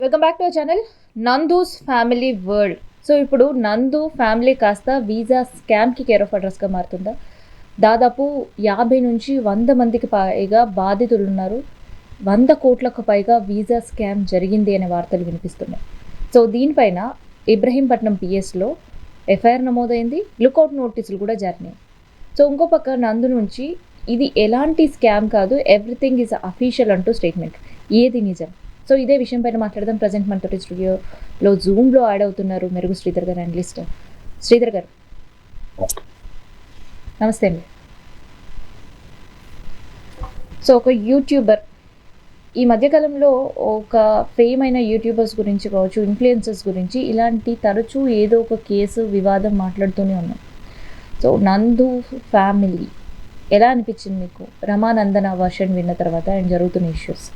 Welcome back to our channel Nandu's family world. So ఇప్పుడు నందు family కాస్త వీసా స్కామ్కి కేర్ ఆఫ్ అడ్రస్గా మారుతుందా? దాదాపు 50 నుంచి 100 మందికి పైగా బాధితులు ఉన్నారు. 100 కోట్లకు పైగా వీసా స్కామ్ జరిగింది అనే వార్తలు వినిపిస్తున్నాయి. సో దీనిపైన ఇబ్రహీంపట్నం పిఎస్లో ఎఫ్ఐఆర్ నమోదైంది, లుకౌట్ నోటీసులు కూడా జరిగినాయి. సో ఇంకో పక్క నందు నుంచి ఇది ఎలాంటి స్కామ్ కాదు, ఎవ్రీథింగ్ ఈజ్ అఫీషియల్ అంటూ స్టేట్మెంట్. ఏది నిజం? సో ఇదే విషయం పైన మాట్లాడదాం. ప్రజెంట్ మనతోటి స్టూడియోలో జూమ్లో యాడ్ అవుతున్నారు మెరుగు శ్రీధర్ గారు, అనలిస్ట్. శ్రీధర్ గారు నమస్తే అండి. సో ఒక యూట్యూబర్, ఈ మధ్యకాలంలో ఒక ఫేమ్ అయిన యూట్యూబర్స్ గురించి కావచ్చు, ఇన్ఫ్లుయెన్సర్స్ గురించి ఇలాంటి తరచూ ఏదో ఒక కేసు వివాదం మాట్లాడుతూనే ఉన్నాం. సో నందు ఫ్యామిలీ ఎలా అనిపించింది మీకు రమానందన వర్షన్ విన్న తర్వాత అండ్ జరుగుతున్న ఇష్యూస్?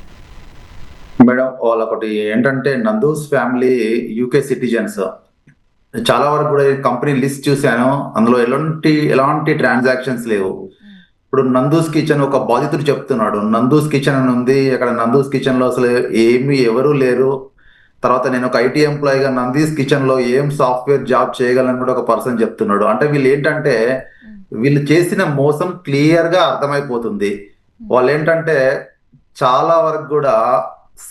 మేడం, వాళ్ళొకటి ఏంటంటే నందూస్ ఫ్యామిలీ యూకే సిటిజన్స్. చాలా వరకు కూడా కంపెనీ లిస్ట్ చూశాను, అందులో ఎలాంటి ట్రాన్సాక్షన్స్ లేవు. ఇప్పుడు నందూస్ కిచెన్ ఒక బాధితుడు చెప్తున్నాడు, నందూస్ కిచెన్ అని ఉంది, అక్కడ నందూస్ కిచెన్ లో అసలు ఎవరు లేరు. తర్వాత నేను ఒక ఐటీ ఎంప్లాయీగా నందూస్ కిచెన్ లో ఏం సాఫ్ట్వేర్ జాబ్ చేయగలను కూడా ఒక పర్సన్ చెప్తున్నాడు. అంటే వీళ్ళు ఏంటంటే వీళ్ళు చేసిన మోసం క్లియర్ గా అర్థమైపోతుంది. వాళ్ళు ఏంటంటే చాలా వరకు కూడా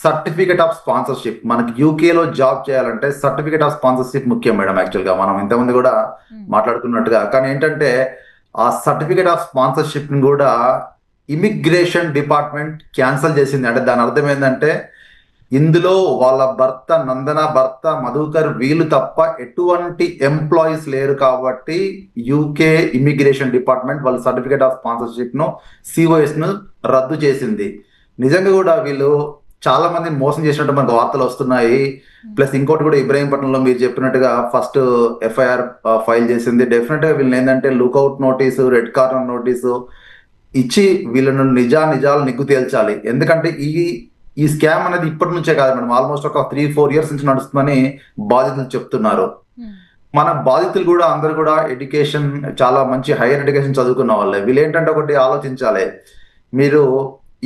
సర్టిఫికేట్ ఆఫ్ స్పాన్సర్షిప్, మనకి యూకేలో జాబ్ చేయాలంటే సర్టిఫికేట్ ఆఫ్ స్పాన్సర్షిప్ ముఖ్యం మేడం. యాక్చువల్గా మనం ఇంతమంది కూడా మాట్లాడుకున్నట్టుగా, కానీ ఏంటంటే ఆ సర్టిఫికేట్ ఆఫ్ స్పాన్సర్షిప్ ని కూడా ఇమిగ్రేషన్ డిపార్ట్మెంట్ క్యాన్సిల్ చేసింది. అంటే దాని అర్థం ఏంటంటే ఇందులో వాళ్ళ భర్త నందన, భర్త మధుకర్, వీళ్ళు తప్ప ఎటువంటి ఎంప్లాయీస్ లేరు. కాబట్టి యూకే ఇమిగ్రేషన్ డిపార్ట్మెంట్ వాళ్ళ సర్టిఫికేట్ ఆఫ్ స్పాన్సర్షిప్ ను, సిఓఎస్ ను రద్దు చేసింది. నిజంగా కూడా వీళ్ళు చాలా మంది మోసం చేసినట్టు మనకు వార్తలు వస్తున్నాయి. ప్లస్ ఇంకోటి కూడా ఇబ్రహీంపట్నంలో మీరు చెప్పినట్టుగా ఫస్ట్ ఎఫ్ఐఆర్ ఫైల్ చేసింది. డెఫినెట్ గా వీళ్ళని ఏంటంటే lookout notice, red corner notice ఇచ్చి వీళ్ళను నిజాలు నిగ్గు తేల్చాలి. ఎందుకంటే ఈ స్కామ్ అనేది ఇప్పటి నుంచే కాదు మేడం, ఆల్మోస్ట్ ఒక 3-4 ఇయర్స్ నుంచి నడుస్తుందని బాధితులు చెప్తున్నారు. మన బాధితులు కూడా అందరు కూడా ఎడ్యుకేషన్, చాలా మంచి హైయర్ ఎడ్యుకేషన్ చదువుకున్న వాళ్ళే. వీళ్ళు ఏంటంటే ఒకటి ఆలోచించాలి, మీరు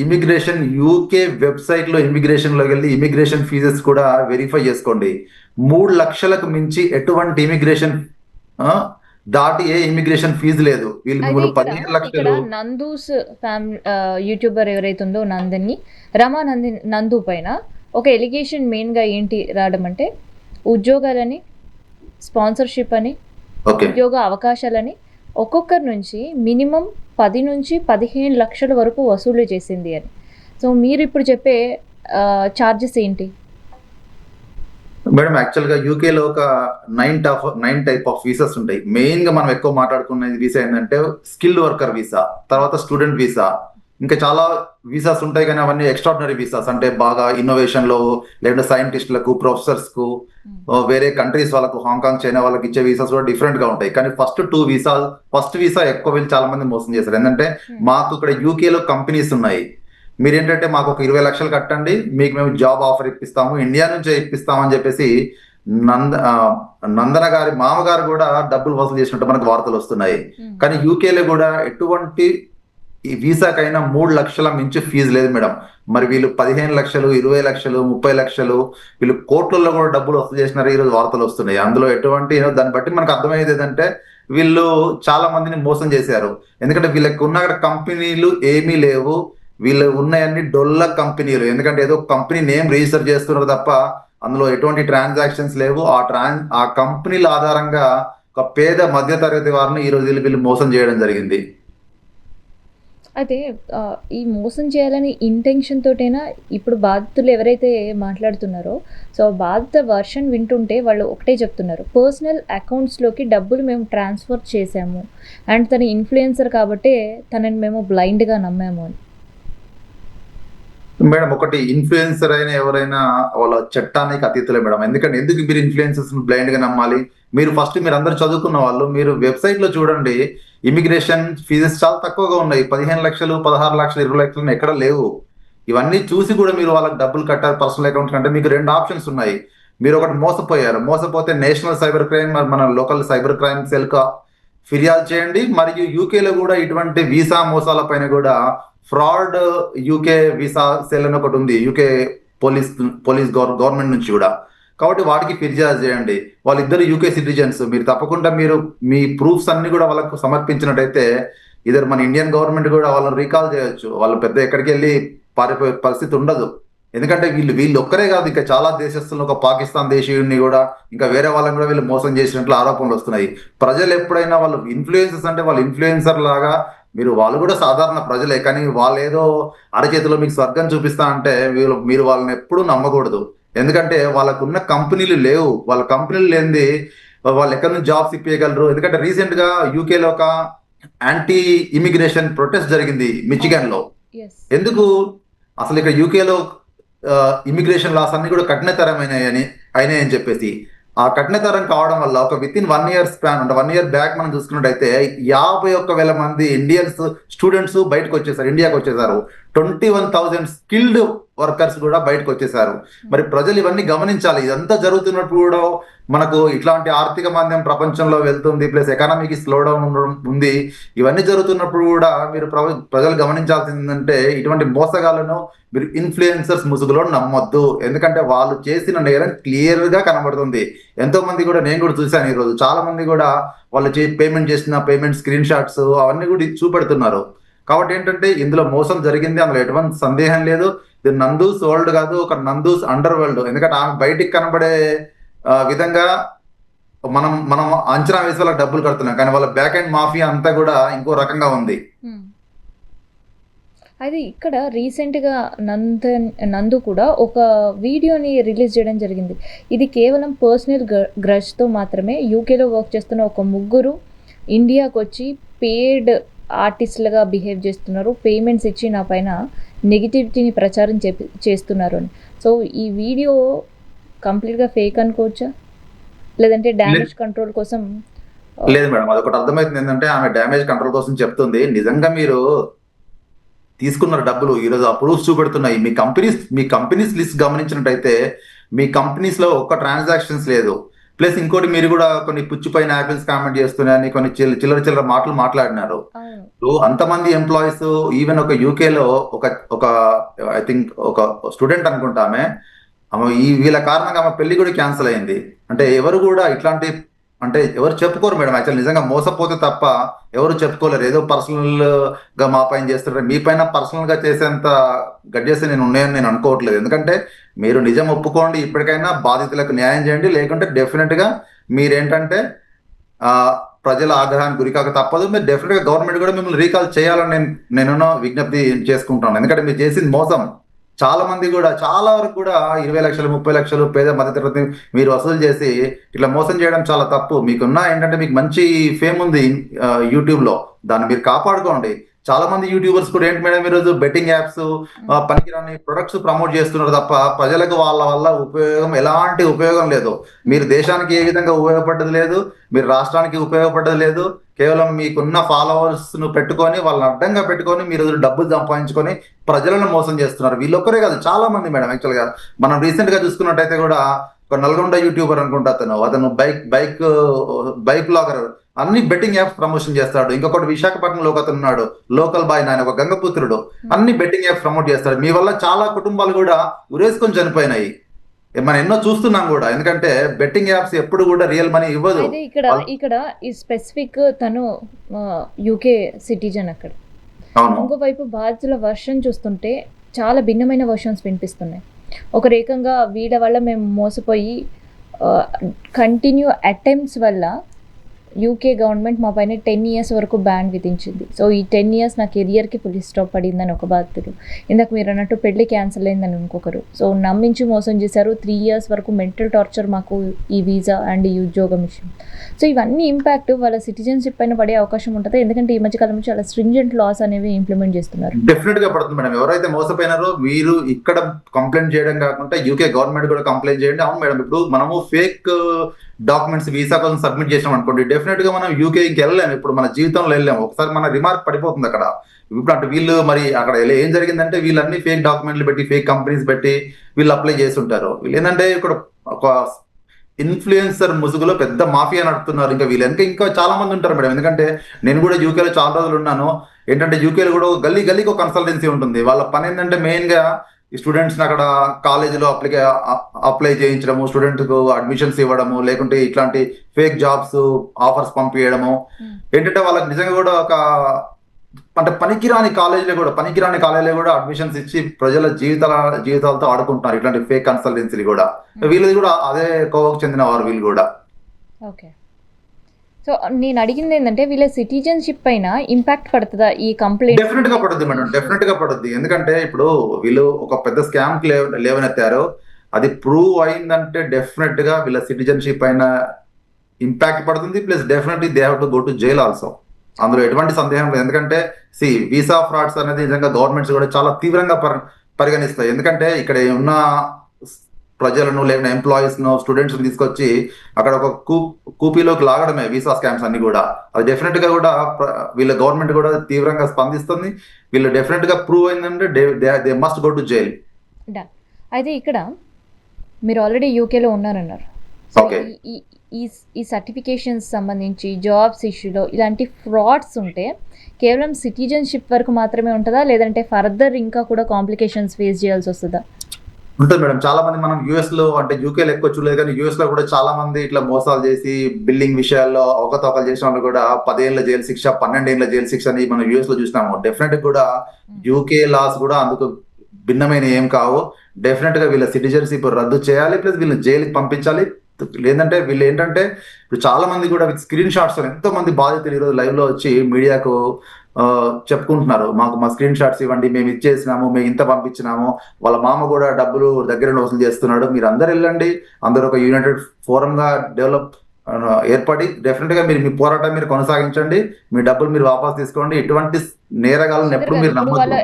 ఇమిగ్రేషన్ యూకే వెబ్సైట్ లో ఇమిగ్రేషన్ లోకి వెళ్ళి ఇమిగ్రేషన్ ఫీజెస్ కూడా వెరిఫై చేసుకోండి. 3 లక్షలకు మించి ఎటువంటి ఇమిగ్రేషన్ దాటి ఏ ఇమిగ్రేషన్ ఫీజు లేదు. వీళ్ళు 15 లక్షలు. నందూస్ ఫ్యామిలీ యూట్యూబర్ ఎవరైతే ఉందో నందు పైన ఒక ఎలిగేషన్ మెయిన్ గా ఏంటి రావడం అంటే ఉద్యోగాలని, స్పాన్సర్షిప్ అని, ఉద్యోగ అవకాశాలని ఒక్కొక్కరి నుంచి మినిమం 10 నుంచి 15 లక్షల వరకు వసూలు చేసింది అని. సో మీరు ఇప్పుడు చెప్పే ఛార్జెస్ ఏంటి మేడం? యాక్చువల్ గా యూకేలో ఒక 9 టైప్ ఆఫ్ వీసాస్ ఉంటాయి. మెయిన్ గా మనం ఎక్కువ మాట్లాడుకునేది వీసా ఏంటంటే స్కిల్డ్ వర్కర్ వీసా, తర్వాత స్టూడెంట్ వీసా, ఇంకా చాలా వీసాస్ ఉంటాయి. కానీ అవన్నీ ఎక్స్ట్రాడినరీ వీసాస్, అంటే బాగా ఇన్నోవేషన్ లో లేదంటే సైంటిస్టులకు, ప్రొఫెసర్స్ కు, వేరే కంట్రీస్ వాళ్ళకు, హాంకాంగ్, చైనా వాళ్ళకి ఇచ్చే వీసాస్ కూడా డిఫరెంట్ గా ఉంటాయి. కానీ ఫస్ట్ వీసా ఎక్కువ వీళ్ళు చాలా మంది మోసం చేశారు. ఏంటంటే మాకు ఇక్కడ యూకేలో కంపెనీస్ ఉన్నాయి, మీరేంటంటే మాకు ఒక 20 లక్షలు కట్టండి, మీకు మేము జాబ్ ఆఫర్ ఇప్పిస్తాము, ఇండియా నుంచే ఇప్పిస్తామని చెప్పేసి నందన గారి మామగారు కూడా డబ్బులు వసూలు చేసినట్టు మనకు వార్తలు వస్తున్నాయి. కానీ యూకేలో కూడా ఎటువంటి ఈ వీసాకైనా 3 లక్షల మించి ఫీజు లేదు మేడం. మరి వీళ్ళు 15 లక్షలు, 20 లక్షలు, 30 లక్షలు, వీళ్ళు కోట్లలో కూడా డబ్బులు వసూలు చేసినారు. ఈరోజు వార్తలు వస్తున్నాయి. అందులో ఎటువంటి దాన్ని బట్టి మనకు అర్థమయ్యేది ఏంటంటే వీళ్ళు చాలా మందిని మోసం చేశారు. ఎందుకంటే వీళ్ళకి ఉన్న కంపెనీలు ఏమీ లేవు, వీళ్ళు ఉన్నాయన్ని డొల్ల కంపెనీలు. ఎందుకంటే ఏదో కంపెనీ నేమ్ రిజిస్టర్ చేస్తున్నారు తప్ప అందులో ఎటువంటి ట్రాన్సాక్షన్స్ లేవు. ఆ కంపెనీల ఆధారంగా ఒక పేద మధ్యతరగతి వారిని ఈ రోజు వీళ్ళు మోసం చేయడం జరిగింది. అయితే ఈ మోసం చేయాలని ఇంటెన్షన్ తోటైనా ఇప్పుడు బాధితులు ఎవరైతే మాట్లాడుతున్నారో, సో బాధిత వర్షన్ వింటుంటే వాళ్ళు ఒకటే చెప్తున్నారు, పర్సనల్ అకౌంట్స్లోకి డబ్బులు మేము ట్రాన్స్ఫర్ చేసాము అండ్ తన ఇన్ఫ్లుయెన్సర్ కాబట్టే తనని మేము బ్లైండ్గా నమ్మాము అని. మేడం, ఒకటి ఇన్ఫ్లుయెన్సర్ అయినా ఎవరైనా వాళ్ళ చట్టానికి అతీతులే మేడం. ఎందుకు మీరు ఇన్ఫ్లుయెన్సర్స్ బ్లైండ్ గా నమ్మాలి? మీరు అందరు చదువుకున్న వాళ్ళు, మీరు వెబ్సైట్ లో చూడండి, ఇమిగ్రేషన్ ఫీజెస్ చాలా తక్కువగా ఉన్నాయి. 15 లక్షలు, 16 లక్షలు, 20 లక్షలు ఎక్కడ లేవు. ఇవన్నీ చూసి కూడా మీరు వాళ్ళకి డబ్బులు కట్టారు పర్సనల్ అకౌంట్ కంటే మీకు 2 ఆప్షన్స్ ఉన్నాయి. మీరు ఒకటి మోసపోతే నేషనల్ సైబర్ క్రైమ్, మన లోకల్ సైబర్ క్రైమ్ సెల్ కా ఫిర్యాదు చేయండి. మరియు యూకేలో కూడా ఇటువంటి వీసా మోసాల పైన కూడా ఫ్రాడ్ యూకే వీసా సెల్ అని ఒకటి ఉంది, యూకే పోలీస్ పోలీస్ గవర్నమెంట్ నుంచి కూడా. కాబట్టి వాటికి ఫిర్యాదు చేయండి. వాళ్ళిద్దరు యూకే సిటిజన్స్. మీరు తప్పకుండా మీ ప్రూఫ్స్ అన్ని కూడా వాళ్ళకు సమర్పించినట్టయితే ఇద్దరు మన ఇండియన్ గవర్నమెంట్ కూడా వాళ్ళని రీకాల్ చేయొచ్చు. వాళ్ళు పెద్ద ఎక్కడికి వెళ్ళి పారిపోయే పరిస్థితి ఉండదు. ఎందుకంటే వీళ్ళు ఒక్కరే కాదు, ఇంకా చాలా దేశస్తులు, ఒక పాకిస్తాన్ దేశీయుడిని కూడా, ఇంకా వేరే వాళ్ళని కూడా వీళ్ళు మోసం చేసినట్లు ఆరోపణలు వస్తున్నాయి. ప్రజలు ఎప్పుడైనా వాళ్ళు ఇన్ఫ్లుయెన్సర్స్ అంటే వాళ్ళు ఇన్ఫ్లుయెన్సర్ లాగా, వాళ్ళు కూడా సాధారణ ప్రజలే, కానీ వాళ్ళు ఏదో అరచేతిలో మీకు స్వర్గం చూపిస్తా అంటే మీరు వాళ్ళని ఎప్పుడూ నమ్మకూడదు. ఎందుకంటే వాళ్ళకున్న కంపెనీలు లేవు. వాళ్ళ కంపెనీలు లేనిది వాళ్ళు ఎక్కడి నుంచి జాబ్స్ ఇప్పించగలరు? ఎందుకంటే రీసెంట్ గా యూకేలో ఒక యాంటీ ఇమిగ్రేషన్ ప్రొటెస్ట్ జరిగింది మిచిగన్ లో. ఎందుకు? అసలు ఇక్కడ యూకేలో ఇమిగ్రేషన్ లాస్ అన్ని కూడా అయినాయని చెప్పేసి, ఆ కఠినతరం కావడం వల్ల ఒక విత్ ఇన్ 1 year స్పాన్, అంటే 1 year బ్యాక్ మనం చూసుకున్నట్టయితే 51,000 మంది ఇండియన్స్ స్టూడెంట్స్ బయటకు వచ్చేసారు, ఇండియాకి వచ్చేసారు. 21,000 స్కిల్డ్ వర్కర్స్ కూడా బయటకు వచ్చేసారు. మరి ప్రజలు ఇవన్నీ గమనించాలి. ఇదంతా జరుగుతున్నప్పుడు కూడా మనకు ఇట్లాంటి ఆర్థిక మాంద్యం ప్రపంచంలో వెళ్తుంది, ప్లస్ ఎకానమీకి స్లో డౌన్ ఉంది. ఇవన్నీ జరుగుతున్నప్పుడు కూడా మీరు ప్రజలు గమనించాల్సిందంటే ఇటువంటి మోసగాలను మీరు ఇన్ఫ్లుయెన్సర్స్ ముసుగులో నమ్మొద్దు. ఎందుకంటే వాళ్ళు చేసిన నేరం క్లియర్ గా కనబడుతుంది. ఎంతో మంది కూడా, నేను కూడా చూశాను ఈరోజు, చాలా మంది కూడా వాళ్ళు పేమెంట్ చేసిన పేమెంట్ స్క్రీన్ షాట్స్ అవన్నీ కూడా చూపెడుతున్నారు. కాబట్టి ఏంటంటే ఇందులో మోసం జరిగింది, అందులో ఎటువంటి సందేహం లేదు. ఇది నందూస్ వరల్డ్ కాదు, ఒక నందూస్ అండర్ వరల్డ్. ఎందుకంటే ఆమె బయటికి కనబడే విధంగా మనం అంచనా వేసి వాళ్ళకి డబ్బులు కడుతున్నాం, కానీ వాళ్ళ బ్యాక్ అండ్ మాఫియా అంతా కూడా ఇంకో రకంగా ఉంది. అది ఇక్కడ రీసెంట్గా నందు కూడా ఒక వీడియోని రిలీజ్ చేయడం జరిగింది. ఇది కేవలం పర్సనల్ గ్రజ్తో మాత్రమే యూకేలో వర్క్ చేస్తున్న ఒక ముగ్గురు ఇండియాకు వచ్చి పేడ్ ఆర్టిస్టులుగా బిహేవ్ చేస్తున్నారు, పేమెంట్స్ ఇచ్చి నా పైన నెగిటివిటీని ప్రచారం చేస్తున్నారు అని. సో ఈ వీడియో కంప్లీట్గా ఫేక్ అనుకోవచ్చా, లేదంటే డ్యామేజ్ కంట్రోల్ కోసం? లేదు మేడం, అదొకటి అర్థమవుతుంది. ఏంటంటే ఆమె డ్యామేజ్ కంట్రోల్ కోసం చెప్తుంది. నిజంగా మీరు తీసుకున్నారు డబ్బులు, ఈరోజు ఆ ప్రూఫ్స్ చూపెడుతున్నాయి. మీ కంపెనీస్ లిస్ట్ గమనించినట్టయితే మీ కంపెనీస్ లో ఒక్క ట్రాన్సాక్షన్స్ లేదు. ప్లస్ ఇంకోటి, మీరు కూడా కొన్ని పుచ్చిపోయిన యాపిల్స్ కామెంట్ చేస్తున్నాయని కొన్ని చిల్లర మాటలు మాట్లాడినారు. అంతమంది ఎంప్లాయీస్, ఈవెన్ ఒక యూకేలో ఒక ఐ థింక్ ఒక స్టూడెంట్ అనుకుంటా, ఆమె వీళ్ళ కారణంగా ఆమె పెళ్లి కూడా క్యాన్సిల్ అయింది. అంటే ఎవరు కూడా ఇట్లాంటి, అంటే ఎవరు చెప్పుకోరు మేడం. యాక్చువల్ నిజంగా మోసపోతే తప్ప ఎవరు చెప్పుకోలేరు. ఏదో పర్సనల్ గా మా పైన చేస్తారు, మీ పైన పర్సనల్ గా చేసేంత గడ్డేసి ఉన్నాయని నేను అనుకోవట్లేదు. ఎందుకంటే మీరు నిజం ఒప్పుకోండి, ఇప్పటికైనా బాధితులకు న్యాయం చేయండి. లేకుంటే డెఫినెట్ గా మీరేంటంటే ప్రజల ఆగ్రహానికి గురికాక తప్పదు. మీరు డెఫినెట్ గా గవర్నమెంట్ కూడా మిమ్మల్ని రీకాల్ చేయాలని నేను విజ్ఞప్తి చేసుకుంటాను. ఎందుకంటే మీరు చేసింది మోసం. చాలా మంది కూడా, చాలా వరకు కూడా 20 లక్షలు 30 లక్షలు పేద మధ్యతరగతి మీరు వసూలు చేసి ఇట్లా మోసం చేయడం చాలా తప్పు. మీకున్న ఏంటంటే మీకు మంచి ఫేమ్ ఉంది యూట్యూబ్ లో, దాన్ని మీరు కాపాడుకోండి. చాలా మంది యూట్యూబర్స్ కూడా ఏంటి మేడం ఈరోజు బెట్టింగ్ యాప్స్, పనికిరాని ప్రొడక్ట్స్ ప్రమోట్ చేస్తున్నారు తప్ప ప్రజలకు వాళ్ళ వల్ల ఎలాంటి ఉపయోగం లేదు. మీరు దేశానికి ఏ విధంగా ఉపయోగపడ్డది లేదు, మీరు రాష్ట్రానికి ఉపయోగపడ్డది లేదు. కేవలం మీకున్న ఫాలోవర్స్ ను పెట్టుకొని, వాళ్ళని అడ్డంగా పెట్టుకొని మీరు డబ్బులు సంపాదించుకొని ప్రజలను మోసం చేస్తున్నారు. వీళ్ళొక్కరే కాదు, చాలా మంది మేడం. యాక్చువల్ గా మనం రీసెంట్ గా చూసుకున్నట్టయితే కూడా ఒక నల్గొండ యూట్యూబర్ అనుకుంటా, అతను బైక్ బ్లాగర్, అన్ని బెట్టింగ్ యాప్స్ ప్రమోషన్ చేస్తాడు. ఇంకొకటి విశాఖపట్నంలో ఒక అతను ఉన్నాడు, లోకల్ బాయ్, ఆయన ఒక గంగపుత్రుడు, అన్ని బెట్టింగ్ యాప్స్ ప్రమోట్ చేస్తాడు. మీ వల్ల చాలా కుటుంబాలు కూడా ఉరేసుకొని చనిపోయినాయి. మనం ఎన్నో చూస్తున్నాం కూడా. ఎందుకంటే బెట్టింగ్ యాప్స్ ఎప్పుడు కూడా రియల్ మనీ ఇవ్వదు. ఇక్కడ ఈ స్పెసిఫిక్ తను యూకే సిటిజన్. అక్కడ ఇంకోవైపు బాధితుల వర్షన్ చూస్తుంటే చాలా భిన్నమైన వర్షన్స్ వినిపిస్తున్నాయి. ఒక ఏకంగా వీళ్ళ వల్ల మేము మోసపోయి కంటిన్యూ అటెంప్ట్స్ వల్ల యూకే గవర్నమెంట్ మా పైన 10 years వరకు బ్యాన్ విధించింది. సో ఈ 10 years నా కెరియర్కి ఫుల్ స్టాప్ పడిందని ఒక బాధితుడు. ఇందాక మీరు అన్నట్టు పెళ్లి క్యాన్సిల్ అయిందని ఇంకొకరు. సో నమ్మించి మోసం చేశారు. 3 years వరకు మెంటల్ టార్చర్ మాకు ఈ వీసా అండ్ ఈ ఉద్యోగం విషయం. సో ఇవన్నీ ఇంపాక్ట్ వాళ్ళ సిటిజన్షిప్ పైన పడే అవకాశం ఉంటుంది. ఎందుకంటే ఈ మధ్యకాలంలో చాలా స్ట్రింజెంట్ లాస్ అనేవి ఇంప్లిమెంట్ చేస్తున్నారు. డెఫినెట్ గా పడుతుంది మేడం. ఎవరైతే మోసపోయినారో మీరు ఇక్కడ కంప్లైంట్ చేయడం కాకుండా యూకే గవర్నమెంట్ కూడా కంప్లైంట్ చేయండి. అవును మేడం, ఇప్పుడు మనము ఫేక్ డాక్యుమెంట్స్ వీసా కోసం సబ్మిట్ చేసాం అనుకోండి, డెఫినెట్ గా మనం యూకే ఇంక వెళ్ళలేము. ఇప్పుడు మన జీవితంలో వెళ్ళాము, ఒకసారి మన రిమార్క్ పడిపోతుంది అక్కడ. ఇప్పుడు అంటే వీళ్ళు మరి అక్కడ ఏం జరిగిందంటే వీళ్ళన్ని ఫేక్ డాక్యుమెంట్లు పెట్టి, ఫేక్ కంపెనీస్ పెట్టి వీళ్ళు అప్లై చేస్తుంటారు. వీళ్ళు ఏంటంటే ఇక్కడ ఒక ఇన్ఫ్లుయెన్సర్ ముసుగులో పెద్ద మాఫియా నడుపుతున్నారు. ఇంకా వీళ్ళు ఇంకా చాలా మంది ఉంటారు మేడం. ఎందుకంటే నేను కూడా యూకేలో చాలా రోజులు ఉన్నాను. ఏంటంటే యూకేలో కూడా గల్లీ గల్లీకి ఒక కన్సల్టెన్సీ ఉంటుంది. వాళ్ళ పని ఏంటంటే మెయిన్ గా ఈ స్టూడెంట్స్ని అక్కడ కాలేజీలో అప్లై చేయించడము, స్టూడెంట్కు అడ్మిషన్స్ ఇవ్వడము, లేకుంటే ఇట్లాంటి ఫేక్ జాబ్స్ ఆఫర్స్ పంపించడము. ఏంటంటే వాళ్ళకి నిజంగా కూడా ఒక అంటే పనికిరాని కాలేజీలో కూడా అడ్మిషన్స్ ఇచ్చి ప్రజల జీవితాలతో ఆడుకుంటున్నారు ఇట్లాంటి ఫేక్ కన్సల్టెన్సీలు కూడా. వీళ్ళది కూడా అదే కోవకు చెందిన వారు వీళ్ళు కూడా. ఓకే. సో నేను అడిగింది ఏంటంటే వీళ్ళ సిటిజన్షిప్ పైన ఇంపాక్ట్ పడుతుందా ఈ కంప్లైంట్? డెఫినెట్ గా పడుద్ది మేడం, డెఫినెట్ గా పడుద్ది. ఎందుకంటే ఇప్పుడు వీళ్ళు ఒక పెద్ద స్కామ్ కి లేవనెత్తారు, అది ప్రూవ్ అయిందంటే డెఫినెట్ గా వీళ్ళ సిటిజన్షిప్ పైన ఇంపాక్ట్ పడుతుంది. Plus definitely they have to go to jail also, అందులో ఎటువంటి సందేహం లేదు. ఎందుకంటే వీసా ఫ్రాడ్స్ అనేది నిజంగా గవర్నమెంట్స్ కూడా చాలా తీవ్రంగా పరిగణిస్తాయి. ఎందుకంటే ఇక్కడ ఉన్న ప్రజలను లేకపోతే ఎంప్లాయీస్ ను స్టూడెంట్స్ తీసుకొచ్చి అక్కడ ఒక కూపీలోకి లాగడమే వీసా స్కామ్స్ అన్ని కూడా. అది డెఫినెట్ గా కూడా వీళ్ళ గవర్నమెంట్ కూడా తీవ్రంగా స్పందిస్తుంది. వీళ్ళు డెఫినెట్ గా ప్రూవ్ అయిందంటే they must go to jail. అయితే ఇక్కడ మీరు ఆల్రెడీ యూకేలో ఉన్నారన్నారు. So okay. ఈ సర్టిఫికేషన్స్ సంబంధించి జాబ్స్ ఇష్యూలో ఇలాంటి ఫ్రాడ్స్ ఉంటే కేవలం సిటిజన్షిప్ వరకు మాత్రమే ఉంటుందా, లేదంటే ఫర్దర్ ఇంకా కూడా కాంప్లికేషన్స్ ఫేస్ చేయాల్సి వస్తుందా? ఉంటుంది మేడం. చాలా మంది మనం యూఎస్ లో అంటే యూకేలో ఎక్కువ చూడలేదు, కానీ యూఎస్ లో కూడా చాలా మంది ఇట్లా మోసాలు చేసి బిల్డింగ్ విషయాల్లో అవకతవకలు చేసిన వాళ్ళు కూడా 10 ఏళ్ల జైలు శిక్ష, 12 ఏళ్ల జైలు శిక్ష అని మనం యూఎస్ లో చూసినాము. డెఫినెట్ కూడా యూకే లాస్ కూడా అందుకు భిన్నమైన ఏం కావు. డెఫినెట్ గా వీళ్ళ సిటిజన్షిప్ రద్దు చేయాలి, ప్లస్ వీళ్ళని జైలుకి పంపించాలి. లేదంటే వీళ్ళు ఏంటంటే ఇప్పుడు చాలా మంది కూడా విత్ స్క్రీన్ షాట్స్ ఎంతో మంది బాధితులు ఈరోజు లైవ్ లో వచ్చి మీడియాకు చెప్పుకుంటున్నారు, మాకు మా స్క్రీన్ షాట్స్ ఇవ్వండి, మేము ఇచ్చేసినాము, మేము ఇంత పంపించినాము, వాళ్ళ మామ కూడా డబ్బులు దగ్గర వసూలు చేస్తున్నాడు, మీరు అందరు వెళ్ళండి, అందరూ ఒక యూనైటెడ్ ఫోరం గా డెవలప్ ఏర్పడి డెఫినెట్ గా మీరు మీ పోరాటం మీరు కొనసాగించండి, మీ డబ్బులు మీరు వాపస్ తీసుకోండి. ఇటువంటి నేరగాళ్ళని ఎప్పుడు మీరు నమ్మొద్దు.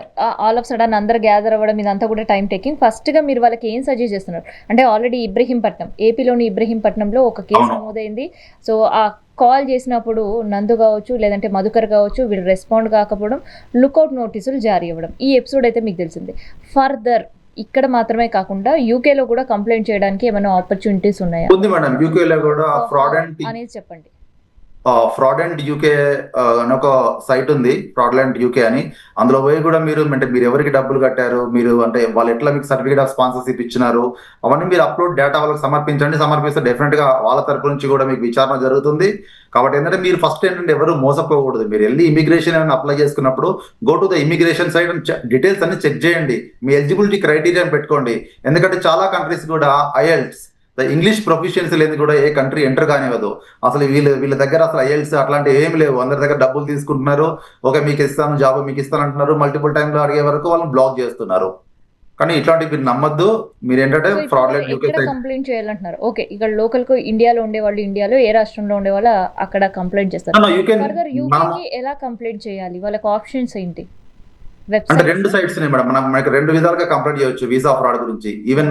ఆల్ ఆఫ్ సడన్ అందరు గ్యాదర్ అవ్వడం ఇదంతా కూడా టైం టేకింగ్. ఫస్ట్ గా మీరు వాళ్ళకి ఏం సజెస్ట్ చేస్తున్నారు అంటే, ఆల్రెడీ ఇబ్రహీంపట్నం, ఏపీలోని ఇబ్రహీంపట్నంలో ఒక కేసు నమోదైంది. సో ఆ కాల్ చేసినప్పుడు నందు కావచ్చు, లేదంటే మధుకర్ కావచ్చు, వీళ్ళు రెస్పాండ్ కాకపోవడం, లుకౌట్ నోటీసులు జారీ అవ్వడం, ఈ ఎపిసోడ్ అయితే మీకు తెలిసింది. ఫర్దర్ ఇక్కడ మాత్రమే కాకుండా యూకేలో కూడా కంప్లైంట్ చేయడానికి ఏమైనా ఆపర్చునిటీస్ ఉన్నాయా? ఉంది మేడం, యూకేలో కూడా అనేది చెప్పండి. ఫ్రాడెంట్ యూకే అని ఒక సైట్ ఉంది, ఫ్రాడ్లెంట్ యూకే అని. అందులో పోయి కూడా మీరు అంటే మీరు ఎవరికి డబ్బులు కట్టారు, మీరు అంటే వాళ్ళు ఎట్లా మీకు సర్టిఫికేట్ ఆఫ్ స్పాన్సర్షిప్ ఇచ్చినారు, అవన్నీ మీరు అప్లోడ్ డేటా వాళ్ళకి సమర్పించండి. సమర్పిస్తే డెఫినెట్ గా వాళ్ళ తరపు నుంచి కూడా మీకు విచారణ జరుగుతుంది. కాబట్టి ఏంటంటే మీరు ఫస్ట్ ఏంటంటే ఎవరు మోసపోకూడదు. మీరు వెళ్ళి ఇమిగ్రేషన్ ఏమైనా అప్లై చేసుకున్నప్పుడు go to the immigration site and details అన్ని చెక్ చేయండి, మీ ఎలిజిబిలిటీ క్రైటీరియా పెట్టుకోండి. ఎందుకంటే చాలా కంట్రీస్ కూడా IELTS ఇంగ్లీష్ ప్రొఫిషియన్సీ లేని కూడా ఏ కంట్రీ ఎంటర్ కానివ్వదు. అసలు వీళ్ళ దగ్గర అసలు IELTS అట్లాంటివి ఏమి లేవు. అందరి దగ్గర డబ్బులు తీసుకుంటున్నారు, ఓకే మీకు ఇస్తాను జాబ్ మీకు ఇస్తాను అంటున్నారు, మల్టిపుల్ టైంలో అడిగే వరకు వాళ్ళని బ్లాక్ చేస్తున్నారు. కానీ ఇట్లాంటివి మీరు నమ్మద్దు. మీరు ఏంటంటే ఫ్రాడ్లెంట్ యూకే కంప్లైంట్ చేయాలంటున్నారు. ఓకే, ఇక్కడ లోకల్ కు ఇండియాలో ఉండేవాళ్ళు ఇండియాలో, ఏ రాష్ట్రంలో ఉండేవాళ్ళు అక్కడ కంప్లైంట్ చేస్తారు. ఫర్దర్ యూకేకి ఎలా కంప్లైంట్ చేయాలి, వాళ్ళకి ఆప్షన్స్ ఏంటి? అంటే 2 సైట్స్ ఉన్నాయి మేడం, మనకి 2 విధాలుగా కంప్లైంట్ చేయొచ్చు వీసా ఫ్రాడ్ గురించి. ఈవెన్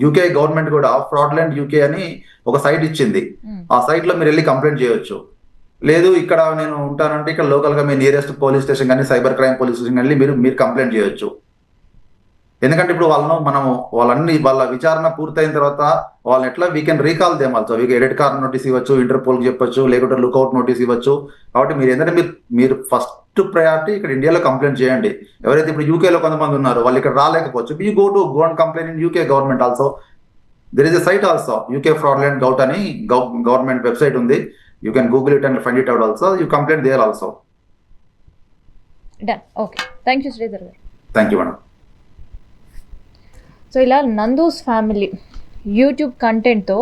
యూకే గవర్నమెంట్ కూడా ఫ్రాడ్లెంట్ యూకే అని ఒక సైట్ ఇచ్చింది, ఆ సైట్ లో మీరు వెళ్ళి కంప్లైంట్ చేయొచ్చు. లేదు ఇక్కడ నేను ఉంటానంటే ఇక్కడ లోకల్ గా మీ నియరెస్ట్ పోలీస్ స్టేషన్ కానీ సైబర్ క్రైమ్ పోలీస్ స్టేషన్ వెళ్ళి మీరు కంప్లైంట్ చేయొచ్చు. ఎందుకంటే ఇప్పుడు వాళ్ళ విచారణ పూర్తయిన తర్వాత వాళ్ళని ఎట్లా we can recall them also, we edit card notice ఇవ్వచ్చు, ఇంటర్పోల్కి చెప్పొచ్చు, లేకుంటే లుకౌట్ నోటీస్ ఇవ్వచ్చు. కాబట్టి మీరు ఏంటంటే మీరు ఫస్ట్ ప్రయారిటీ ఇక్కడ ఇండియాలో కంప్లైంట్ చేయండి. ఎవరైతే ఇప్పుడు యూకేలో కొంతమంది ఉన్నారు వాళ్ళు ఇక్కడ రాలేకపోవచ్చు, you go and complaint in UK government also. There is a site also, UK fraudulent gov అని గవర్నమెంట్ వెబ్సైట్ ఉంది, you can Google it and find it out also, you complaint there also. Done. Okay, thank you Sridhar garu. Thank you madam. So ఇలా Nandu's family YouTube కంటెంట్తో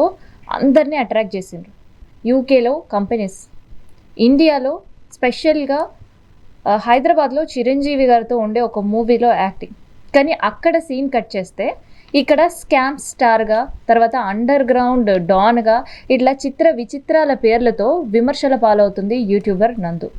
అందరినీ attract చేసిండ్రు. యూకేలో companies, ఇండియాలో స్పెషల్గా హైదరాబాద్లో చిరంజీవి గారితో ఉండే ఒక మూవీలో యాక్టింగ్. కానీ అక్కడ సీన్ కట్ చేస్తే ఇక్కడ స్కామ్ స్టార్గా, తర్వాత అండర్ గ్రౌండ్ డాన్గా, ఇట్లా చిత్ర విచిత్రాల పేర్లతో విమర్శల పాలవుతుంది యూట్యూబర్ నందు.